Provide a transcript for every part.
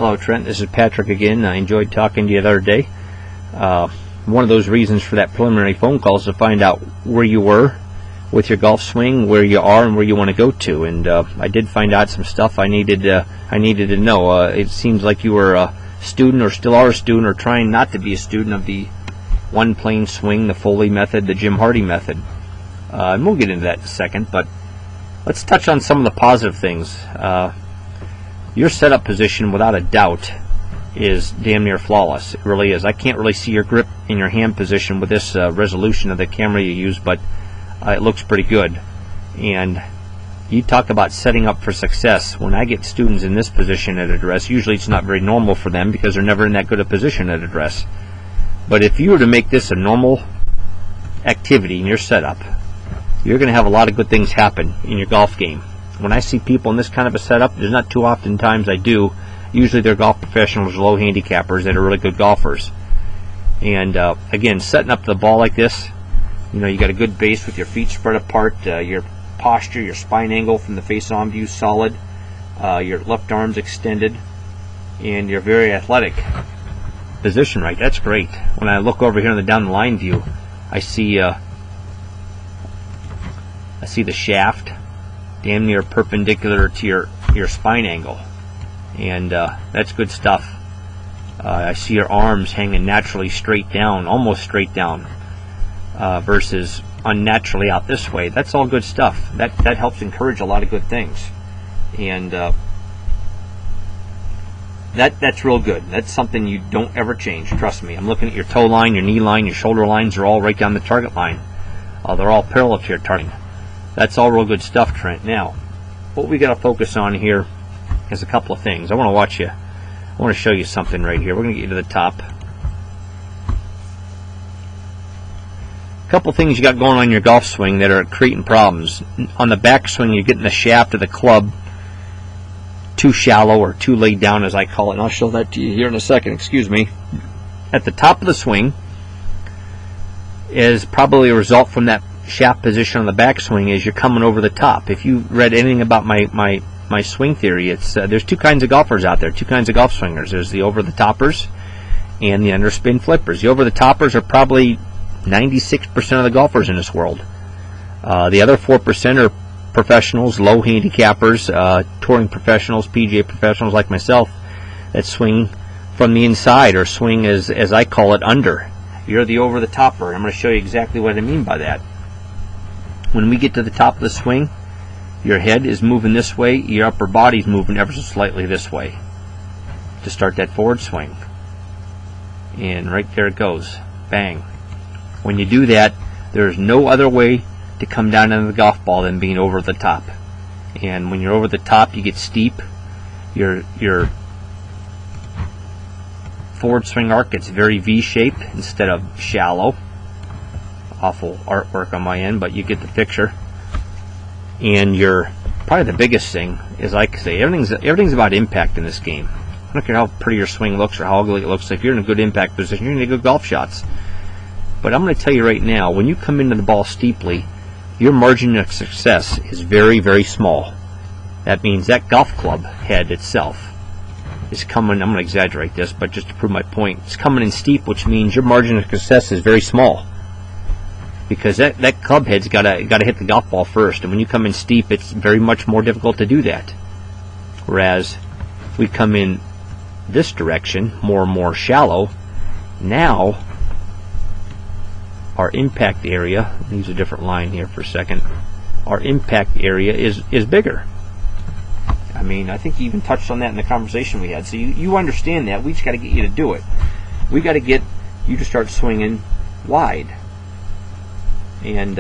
Hello Trent, this is Patrick again. I enjoyed talking to you the other day. One of those reasons for that preliminary phone call is to find out where you were with your golf swing, where you are, and where you want to go to. And I did find out some stuff I needed to know. It seems like you were a student, or still are a student, or trying not to be a student of the one plane swing, the Foley method, the Jim Hardy method. And we'll get into that in a second, but let's touch on some of the positive things. Your setup position, without a doubt, is damn near flawless. It really is. I can't really see your grip in your hand position with this resolution of the camera you use, but it looks pretty good. And you talk about setting up for success. When I get students in this position at address, usually it's not very normal for them because they're never in that good a position at address. But if you were to make this a normal activity in your setup, you're going to have a lot of good things happen in your golf game. When I see people in this kind of a setup, there's not too often times I do. Usually they're golf professionals, low handicappers that are really good golfers. And again, setting up the ball like this, you know, you got a good base with your feet spread apart, your posture, your spine angle from the face-on view solid, your left arm's extended, and you're very athletic. Position right, that's great. When I look over here on the down the line view, I see the shaft damn near perpendicular to your spine angle, and that's good stuff. I see your arms hanging naturally straight down, almost straight down, versus unnaturally out this way. That's all good stuff. That helps encourage a lot of good things, and that's real good. That's something you don't ever change, trust me. I'm looking at your toe line, your knee line, your shoulder lines are all right down the target line. They're all parallel to your target. That's all real good stuff, Trent. Now, what we got to focus on here is a couple of things. I want to show you something right here. We're going to get you to the top. A couple of things you got going on in your golf swing that are creating problems. On the back swing, you're getting the shaft of the club too shallow or too laid down, as I call it, and I'll show that to you here in a second. Excuse me. At the top of the swing is probably a result from that shaft position on the backswing is you're coming over the top. If you read anything about my swing theory, it's there's two kinds of golfers out there, two kinds of golf swingers. There's the over the toppers and the underspin flippers. The over the toppers are probably 96% of the golfers in this world. The other 4% are professionals, low handicappers, touring professionals, PGA professionals like myself that swing from the inside, or swing as I call it, under. You're the over the topper. I'm going to show you exactly what I mean by that. When we get to the top of the swing, your head is moving this way, your upper body's moving ever so slightly this way to start that forward swing. And right there it goes. Bang. When you do that, there's no other way to come down on the golf ball than being over the top. And when you're over the top, you get steep. Your forward swing arc gets very V-shaped instead of shallow. Awful artwork on my end, but you get the picture. And probably the biggest thing is, like I say, everything's about impact in this game. I don't care how pretty your swing looks or how ugly it looks. If you're in a good impact position, you're going to get good golf shots. But I'm going to tell you right now, when you come into the ball steeply, your margin of success is very, very small. That means that golf club head itself is coming, I'm going to exaggerate this, but just to prove my point, it's coming in steep, which means your margin of success is very small. Because that club head's got to hit the golf ball first, and when you come in steep, it's very much more difficult to do that. Whereas we come in this direction, more and more shallow, now our impact area, I'll use a different line here for a second, our impact area is bigger. I mean, I think you even touched on that in the conversation we had. So you understand that. We just got to get you to do it. We got to get you to start swinging wide. And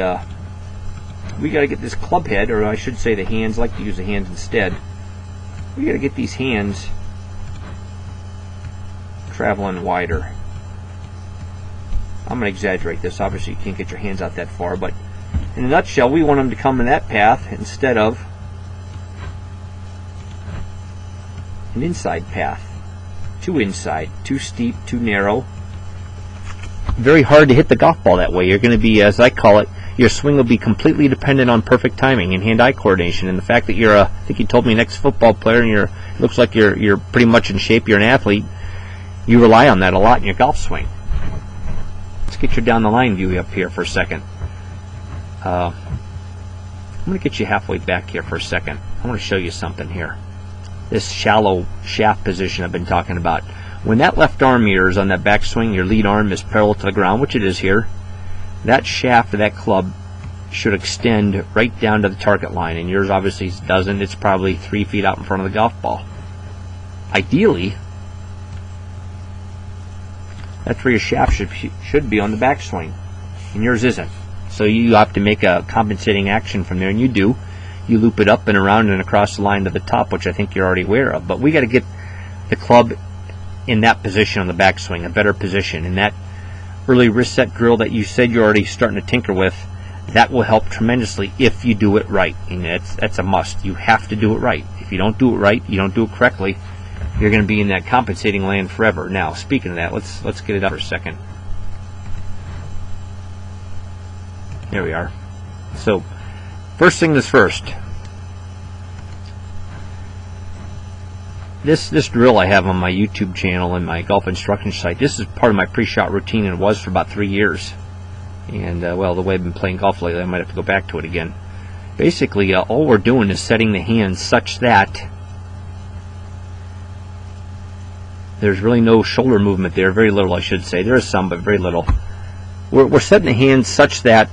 we got to get this club head, or I should say the hands, I like to use the hands instead. We got to get these hands traveling wider. I'm going to exaggerate this. Obviously, you can't get your hands out that far, but in a nutshell, we want them to come in that path instead of an inside path. Too inside, too steep, too narrow. very hard to hit the golf ball that way. You're going to be, as I call it, your swing will be completely dependent on perfect timing and hand-eye coordination. And the fact that you're I think you told me, an ex-football player, and it looks like you're pretty much in shape. You're an athlete. You rely on that a lot in your golf swing. Let's get your down the line view up here for a second. I'm going to get you halfway back here for a second. I want to show you something here. This shallow shaft position I've been talking about. When that left arm here is on that backswing, your lead arm is parallel to the ground, which it is here. That shaft of that club should extend right down to the target line, and yours obviously doesn't. It's probably 3 feet out in front of the golf ball. Ideally, that's where your shaft should be on the backswing, and yours isn't. So you have to make a compensating action from there, and you do. You loop it up and around and across the line to the top, which I think you're already aware of. But we got to get the club in that position on the backswing, a better position. And that early wrist set drill that you said you're already starting to tinker with, that will help tremendously if you do it right. And that's a must. You have to do it right. If you don't do it right, you don't do it correctly, you're going to be in that compensating land forever. Now, speaking of that, let's get it up for a second. There we are. So, first thing is first. This drill I have on my YouTube channel and my golf instruction site, this is part of my pre-shot routine, and it was for about 3 years. And, well, the way I've been playing golf lately, I might have to go back to it again. Basically, all we're doing is setting the hands such that there's really no shoulder movement there. Very little, I should say. There is some, but very little. We're setting the hands such that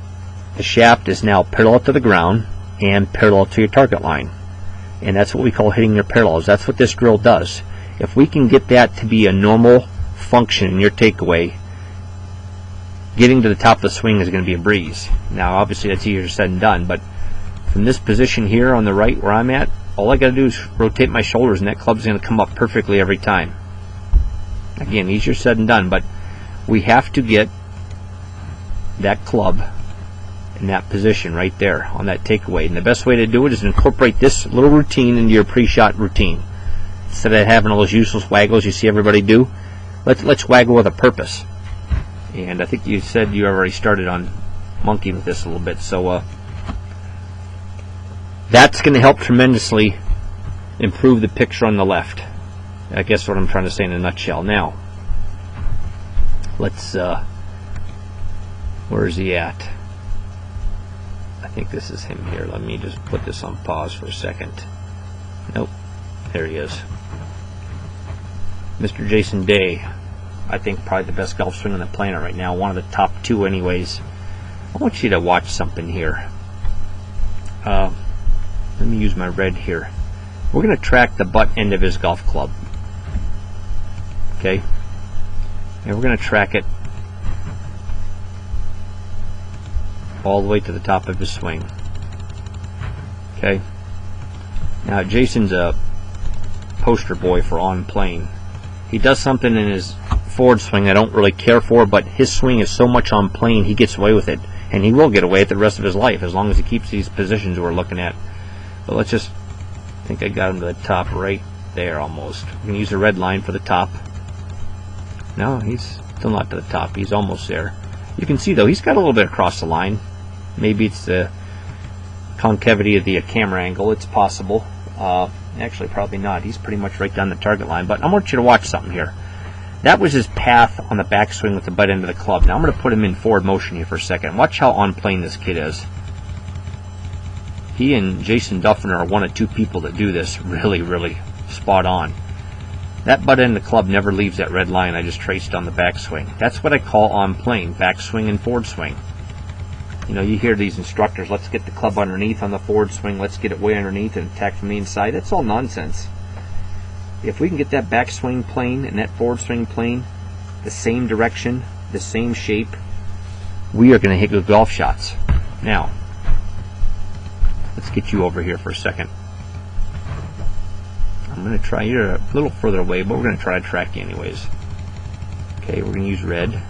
the shaft is now parallel to the ground and parallel to your target line. And that's what we call hitting your parallels. That's what this drill does. If we can get that to be a normal function in your takeaway, getting to the top of the swing is going to be a breeze. Now, obviously, that's easier said than done, but from this position here on the right where I'm at, all I got to do is rotate my shoulders, and that club's going to come up perfectly every time. Again, easier said than done, but we have to get that club in that position right there on that takeaway. And the best way to do it is to incorporate this little routine into your pre-shot routine. Instead of having all those useless waggles you see everybody do, let's waggle with a purpose. And I think you said you already started on monkeying with this a little bit. So that's going to help tremendously improve the picture on the left. I guess what I'm trying to say in a nutshell. Now, let's, where is he at? I think this is him here. Let me just put this on pause for a second. Nope. There he is. Mr. Jason Day. I think probably the best golf swing on the planet right now. One of the top 2 anyways. I want you to watch something here. Let me use my red here. We're going to track the butt end of his golf club. Okay? And we're going to track it all the way to the top of his swing. Okay? Now, Jason's a poster boy for on plane. He does something in his forward swing I don't really care for, but his swing is so much on plane, he gets away with it. And he will get away with it the rest of his life, as long as he keeps these positions we're looking at. But let's just, I think I got him to the top right there almost. We can use a red line for the top. No, he's still not to the top. He's almost there. You can see, though, he's got a little bit across the line. Maybe it's the concavity of the camera angle. It's possible. Actually, probably not. He's pretty much right down the target line. But I want you to watch something here. That was his path on the backswing with the butt end of the club. Now I'm going to put him in forward motion here for a second. Watch how on plane this kid is. He and Jason Duffner are one of 2 people that do this really, really spot on. That butt end of the club never leaves that red line I just traced on the backswing. That's what I call on plane, backswing and forward swing. You know, you hear these instructors, let's get the club underneath on the forward swing, let's get it way underneath and attack from the inside. That's all nonsense. If we can get that backswing plane and that forward swing plane the same direction, the same shape, we are going to hit good golf shots. Now, let's get you over here for a second. I'm going to try, you're a little further away, but we're going to try to track you anyways. Okay, we're going to use red.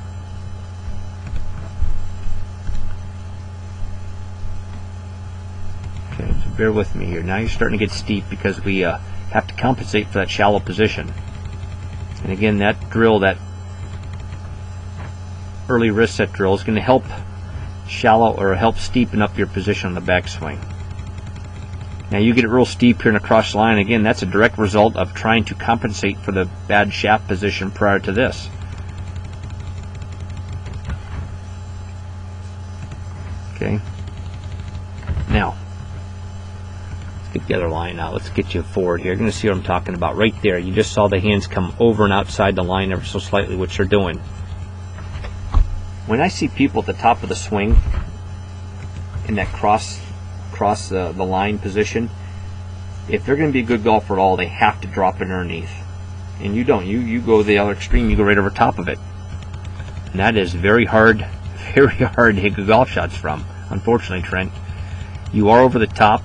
Okay, so bear with me here. Now you're starting to get steep because we have to compensate for that shallow position. And again, that drill, that early wrist set drill is going to help shallow or help steepen up your position on the backswing. Now you get it real steep here and across the line. Again, that's a direct result of trying to compensate for the bad shaft position prior to this. Okay. Now, let's get the other line out. Let's get you forward here. You're going to see what I'm talking about right there. You just saw the hands come over and outside the line ever so slightly, which they're doing. When I see people at the top of the swing in that cross the line position, if they're going to be a good golfer at all, they have to drop it underneath. And you don't. You go the other extreme. You go right over top of it. And that is very hard to hit good golf shots from. Unfortunately, Trent, you are over the top.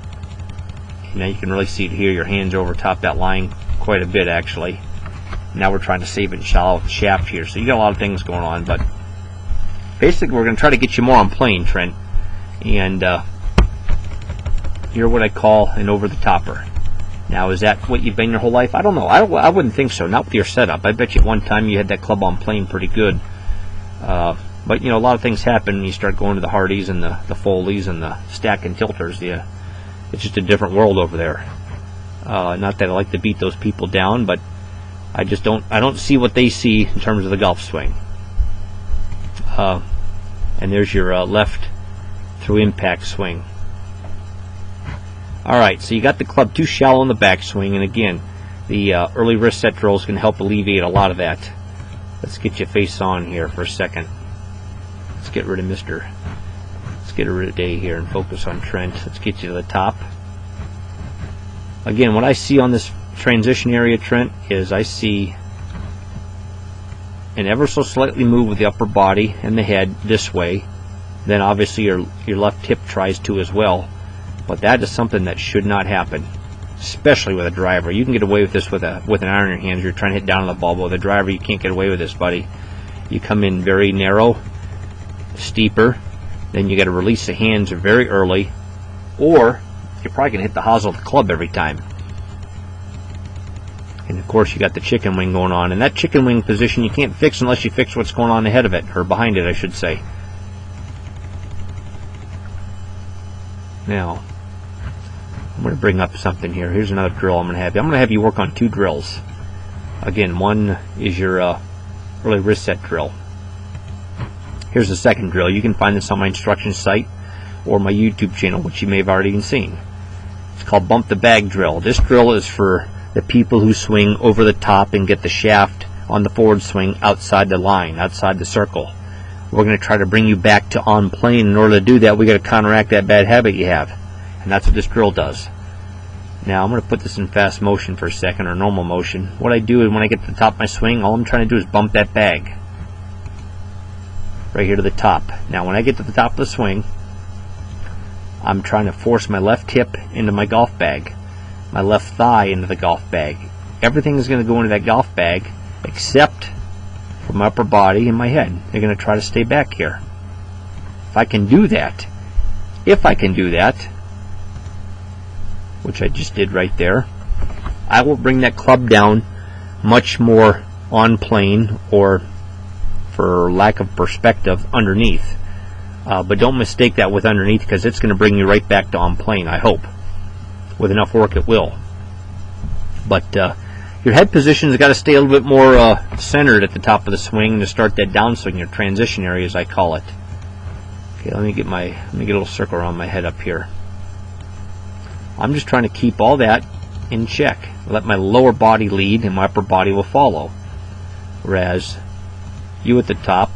Now you can really see it here. Your hands over top that line quite a bit, actually. Now we're trying to save it in shallow shaft here. So you got a lot of things going on, but basically we're going to try to get you more on plane, Trent. And you're what I call an over-the-topper. Now, is that what you've been your whole life? I don't know. I wouldn't think so. Not with your setup. I bet you at one time you had that club on plane pretty good. But, you know, a lot of things happen when you start going to the Hardys and the Foleys and the stack and tilters. It's just a different world over there. Not that I like to beat those people down, but I don't see what they see in terms of the golf swing. And there's your left through impact swing. Alright, so you got the club too shallow in the backswing, and again, the early wrist set drill is going to help alleviate a lot of that. Let's get you face on here for a second. Let's get rid of Day here and focus on Trent. Let's get you to the top. Again, what I see on this transition area, Trent, is I see an ever so slightly move with the upper body and the head this way. Then obviously your left hip tries to as well. But that is something that should not happen, especially with a driver. You can get away with this with an iron in your hands. You're trying to hit down on the ball, but with a driver, you can't get away with this, buddy. You come in very narrow, steeper, then you got to release the hands very early, or you're probably going to hit the hosel of the club every time. And of course, you got the chicken wing going on, and that chicken wing position you can't fix unless you fix what's going on ahead of it, or behind it, I should say. Now, I'm going to bring up something here. Here's another drill I'm going to have you. I'm going to have you work on two drills. Again, one is your early wrist set drill. Here's the second drill. You can find this on my instruction site or my YouTube channel, which you may have already seen. It's called Bump the Bag Drill. This drill is for the people who swing over the top and get the shaft on the forward swing outside the line, outside the circle. We're going to try to bring you back to on plane. In order to do that, we got to counteract that bad habit you have. And that's what this drill does. Now I'm going to put this in fast motion for a second, or normal motion. What I do is when I get to the top of my swing, all I'm trying to do is bump that bag right here to the top. Now when I get to the top of the swing, I'm trying to force my left hip into my golf bag, my left thigh into the golf bag. Everything is going to go into that golf bag except for my upper body and my head. They're going to try to stay back here. If I can do that, which I just did right there, I will bring that club down much more on plane, or for lack of perspective, underneath. But don't mistake that with underneath, because it's going to bring you right back to on plane, I hope. With enough work it will. But your head position has got to stay a little bit more centered at the top of the swing to start that downswing, your transition area as I call it. Okay, let me get a little circle around my head up here. I'm just trying to keep all that in check. Let my lower body lead and my upper body will follow. Whereas you at the top,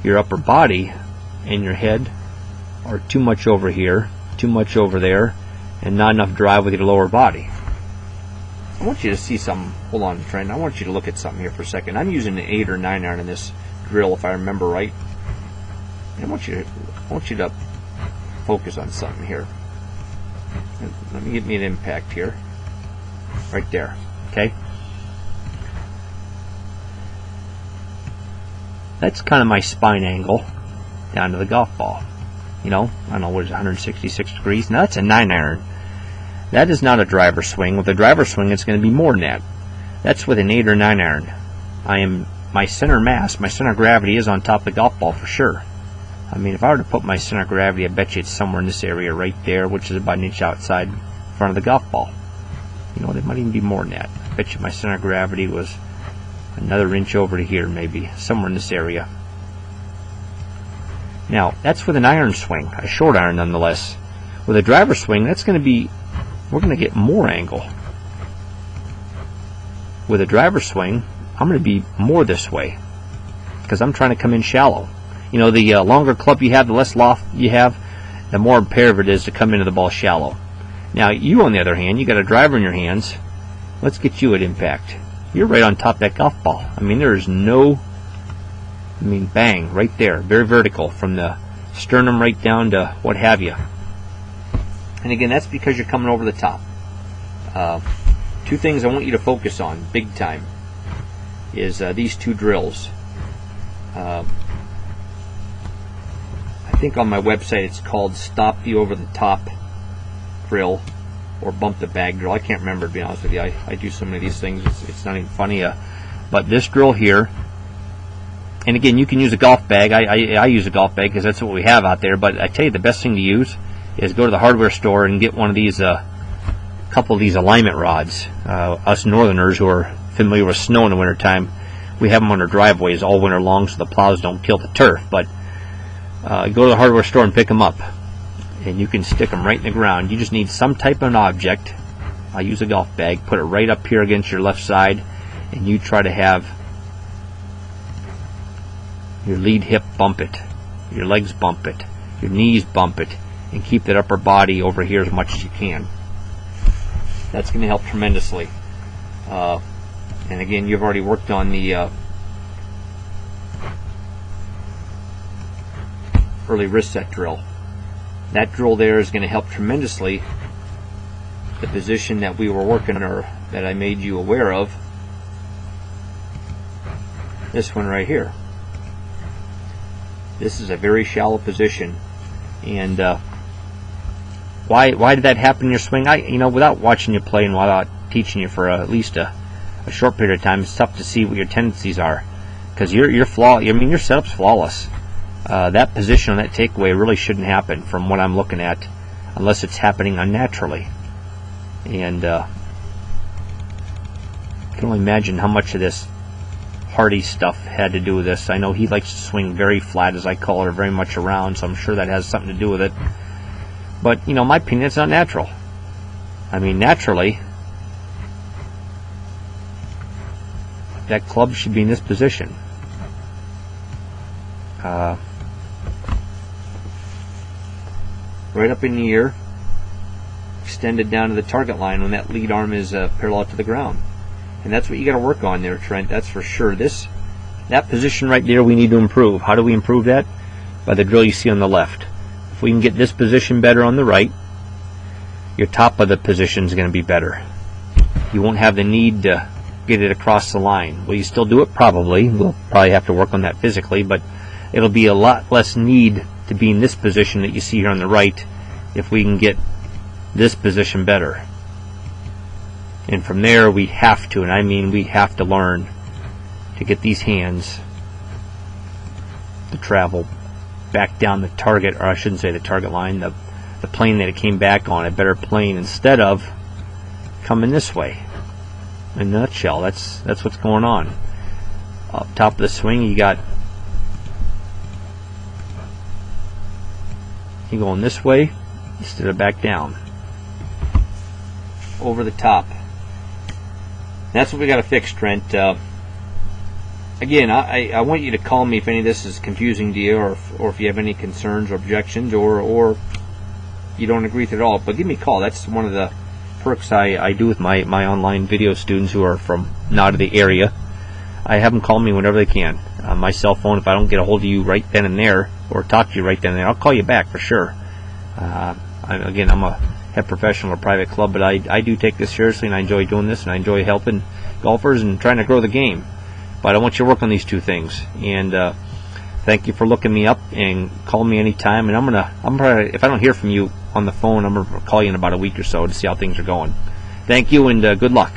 your upper body and your head are too much over here, too much over there, and not enough drive with your lower body. I want you to see something. Hold on, Trent. I want you to look at something here for a second. I'm using an 8 or 9 iron in this drill, if I remember right. I want you to focus on something here. Let me get me an impact here. Right there. Okay? That's kind of my spine angle down to the golf ball. You know, I don't know, what is it, 166 degrees? Now that's a 9 iron. That is not a driver swing. With a driver swing, it's going to be more than that. That's with an 8 or 9 iron. My center mass, my center of gravity is on top of the golf ball for sure. I mean, if I were to put my center of gravity, I bet you it's somewhere in this area right there, which is about an inch outside in front of the golf ball. You know what, it might even be more than that. I bet you my center of gravity was another inch over to here, maybe, somewhere in this area. Now, that's with an iron swing, a short iron nonetheless. With a driver swing, that's going to be, we're going to get more angle. With a driver swing, I'm going to be more this way because I'm trying to come in shallow. You know, the longer club you have, the less loft you have, the more imperative it is to come into the ball shallow. Now, you on the other hand, you got a driver in your hands. Let's get you at impact. You're right on top of that golf ball. I mean, there is no, bang, right there, very vertical from the sternum right down to what have you. And again, that's because you're coming over the top. Two things I want you to focus on big time is these two drills. I think on my website it's called Stop the Over the Top drill or Bump the Bag drill. I can't remember, to be honest with you. I do so many of these things, it's not even funny. But this drill here, and again, you can use a golf bag. I use a golf bag because that's what we have out there. But I tell you, the best thing to use is go to the hardware store and get one of these, couple of these alignment rods. Us northerners who are familiar with snow in the wintertime, we have them on our driveways all winter long so the plows don't kill the turf. But go to the hardware store and pick them up, and you can stick them right in the ground. You just need some type of an object. I use a golf bag. Put it right up here against your left side, and you try to have your lead hip bump it, your legs bump it, your knees bump it, and keep that upper body over here as much as you can. That's going to help tremendously. And again, you've already worked on the early wrist set drill. That drill there is going to help tremendously the position that we were working on, or that I made you aware of. This one right here. This is a very shallow position, and why did that happen in your swing? Without watching you play and without teaching you for at least a short period of time, it's tough to see what your tendencies are, because your setup's flawless. That position on that takeaway really shouldn't happen from what I'm looking at, unless it's happening unnaturally. And I can only imagine how much of this Hardy stuff had to do with this. I know he likes to swing very flat, as I call it, or very much around, so I'm sure that has something to do with it. But, in my opinion, it's not natural. Naturally, that club should be in this position. Right up in the ear, extended down to the target line when that lead arm is parallel to the ground. And that's what you got to work on there, Trent, that's for sure. That position right there we need to improve. How do we improve that? By the drill you see on the left. If we can get this position better on the right, your top of the position is going to be better. You won't have the need to get it across the line. Will you still do it? Probably. We'll probably have to work on that physically, but it'll be a lot less need to be in this position that you see here on the right if we can get this position better. And from there we have to, and I mean we have to learn to get these hands to travel back down the target, or I shouldn't say the target line, the plane that it came back on, a better plane, instead of coming this way. In a nutshell, that's what's going on. Up top of the swing, you going this way instead of back down. Over the top. That's what we got to fix, Trent. Again, I want you to call me if any of this is confusing to you, or if you have any concerns or objections, or you don't agree with it at all. But give me a call. That's one of the perks I do with my online video students who are from not of the area. I have them call me whenever they can. My cell phone, if I don't get a hold of you right then and there, or talk to you right then and there, I'll call you back for sure. Again, I'm a head professional or private club, but I do take this seriously, and I enjoy doing this, and I enjoy helping golfers and trying to grow the game. But I want you to work on these two things, and thank you for looking me up, and call me anytime. And I'm gonna if I don't hear from you on the phone, I'm gonna call you in about a week or so to see how things are going. Thank you, and good luck.